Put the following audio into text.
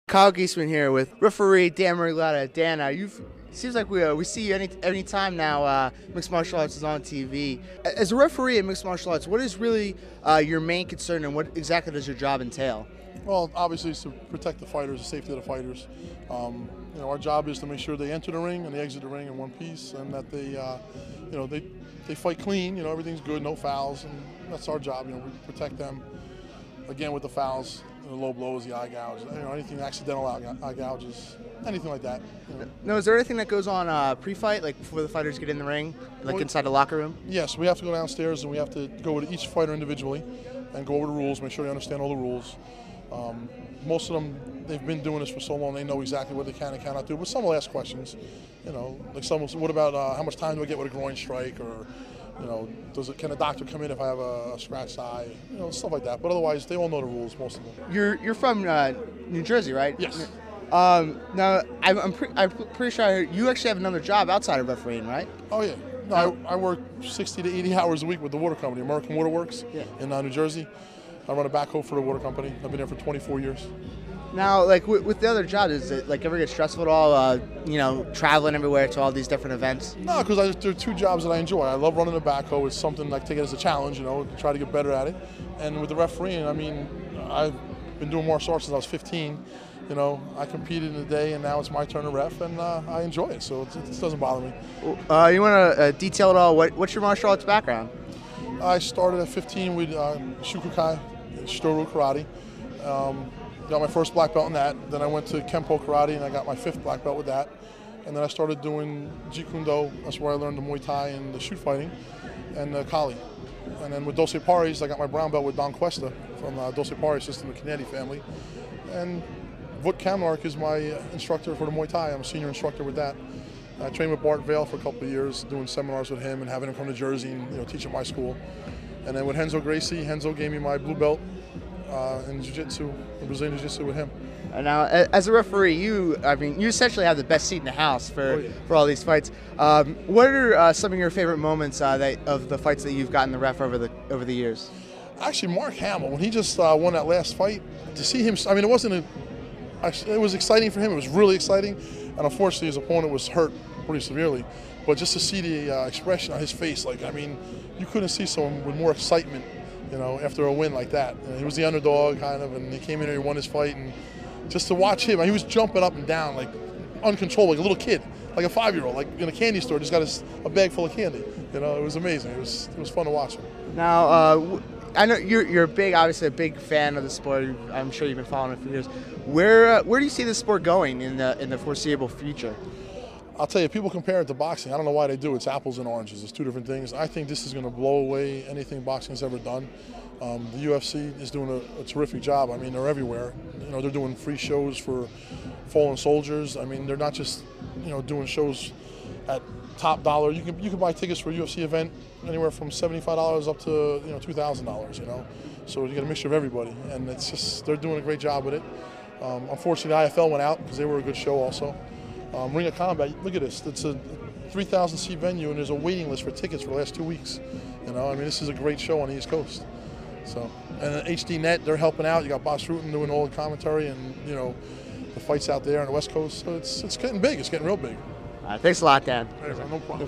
Kyle Geisman here with referee Dan Miragliotta. Dan, seems like we see you any time now. Mixed martial arts is on TV. As a referee in mixed martial arts, what is really your main concern, and what exactly does your job entail? Well, obviously, it's to protect the fighters, the safety of the fighters. Our job is to make sure they enter the ring and they exit the ring in one piece, and that they fight clean. Everything's good, no fouls, and that's our job. We protect them. Again, with the fouls, the low blows, the eye gouge, anything accidental eye gouges, anything like that. No, is there anything that goes on pre-fight, like before the fighters get in the ring, like inside the locker room? Yes, we have to go downstairs and we have to go with each fighter individually and go over the rules, make sure they understand all the rules. Most of them, they've been doing this for so long, they know exactly what they can and cannot do. But some will ask questions, like some will say, what about how much time do I get with a groin strike, or can a doctor come in if I have a scratched eye, stuff like that. But otherwise, they all know the rules, most of them. You're from New Jersey, right? Yes. Now, I'm pretty sure you actually have another job outside of refereeing, right? Oh yeah. No, I work 60 to 80 hours a week with the water company, American Water Works, in New Jersey. I run a backhoe for the water company. I've been there for 24 years. Now, like with the other job, does it ever get stressful at all? Traveling everywhere to all these different events. No, because there are two jobs that I enjoy. I love running the backhoe. It's something I take it as a challenge, to try to get better at it. And with the refereeing, I've been doing martial arts since I was 15. I competed in the day, and now it's my turn to ref, and I enjoy it. So it doesn't bother me. You want to detail it all? What's your martial arts background? I started at 15 with Shukukai, Shitoru Karate. Got my first black belt in that. Then I went to Kempo Karate, and I got my 5th black belt with that. And then I started doing Jeet Kune Do. That's where I learned the Muay Thai and the shoot fighting, and Kali. And then with Dose Paris, I got my brown belt with Don Cuesta from Dose Paris system, the Kennedy family. And Vut Kamlark is my instructor for the Muay Thai. I'm a senior instructor with that. I trained with Bart Vale for a couple of years, doing seminars with him and having him come to Jersey and teach at my school. And then with Renzo Gracie, Renzo gave me my blue belt in Jiu-Jitsu, Brazilian Jiu-Jitsu with him. Now, as a referee, you essentially have the best seat in the house for all these fights. What are some of your favorite moments of the fights that you've gotten the ref over the years? Actually, Mark Hamill, when he just won that last fight, to see him, it was exciting for him. It was really exciting, and unfortunately, his opponent was hurt pretty severely. But just to see the expression on his face, you couldn't see someone with more excitement, after a win like that. He was the underdog, kind of, and he came in here and won his fight. And just to watch him, he was jumping up and down, like uncontrollable, like a little kid, like a 5-year-old, like in a candy store, just got a bag full of candy. It was amazing. It was fun to watch him. Now, I know you're obviously a big fan of the sport. I'm sure you've been following it for years. Where do you see the sport going in the foreseeable future? I'll tell you, people compare it to boxing. I don't know why they do. It's apples and oranges. It's two different things. I think this is going to blow away anything boxing's ever done. The UFC is doing a terrific job. They're everywhere. They're doing free shows for fallen soldiers. They're not just doing shows at top dollar. You can buy tickets for a UFC event anywhere from $75 up to $2,000. So you get a mixture of everybody, and they're doing a great job with it. Unfortunately, the IFL went out because they were a good show also. Ring of Combat, look at this. It's a 3,000 seat venue, and there's a waiting list for tickets for the last 2 weeks. This is a great show on the East Coast. So, and HD Net, they're helping out. You got Boss Rutan doing all the commentary, and the fights out there on the West Coast. So it's getting big. It's getting real big. Thanks a lot, Dan. No problem.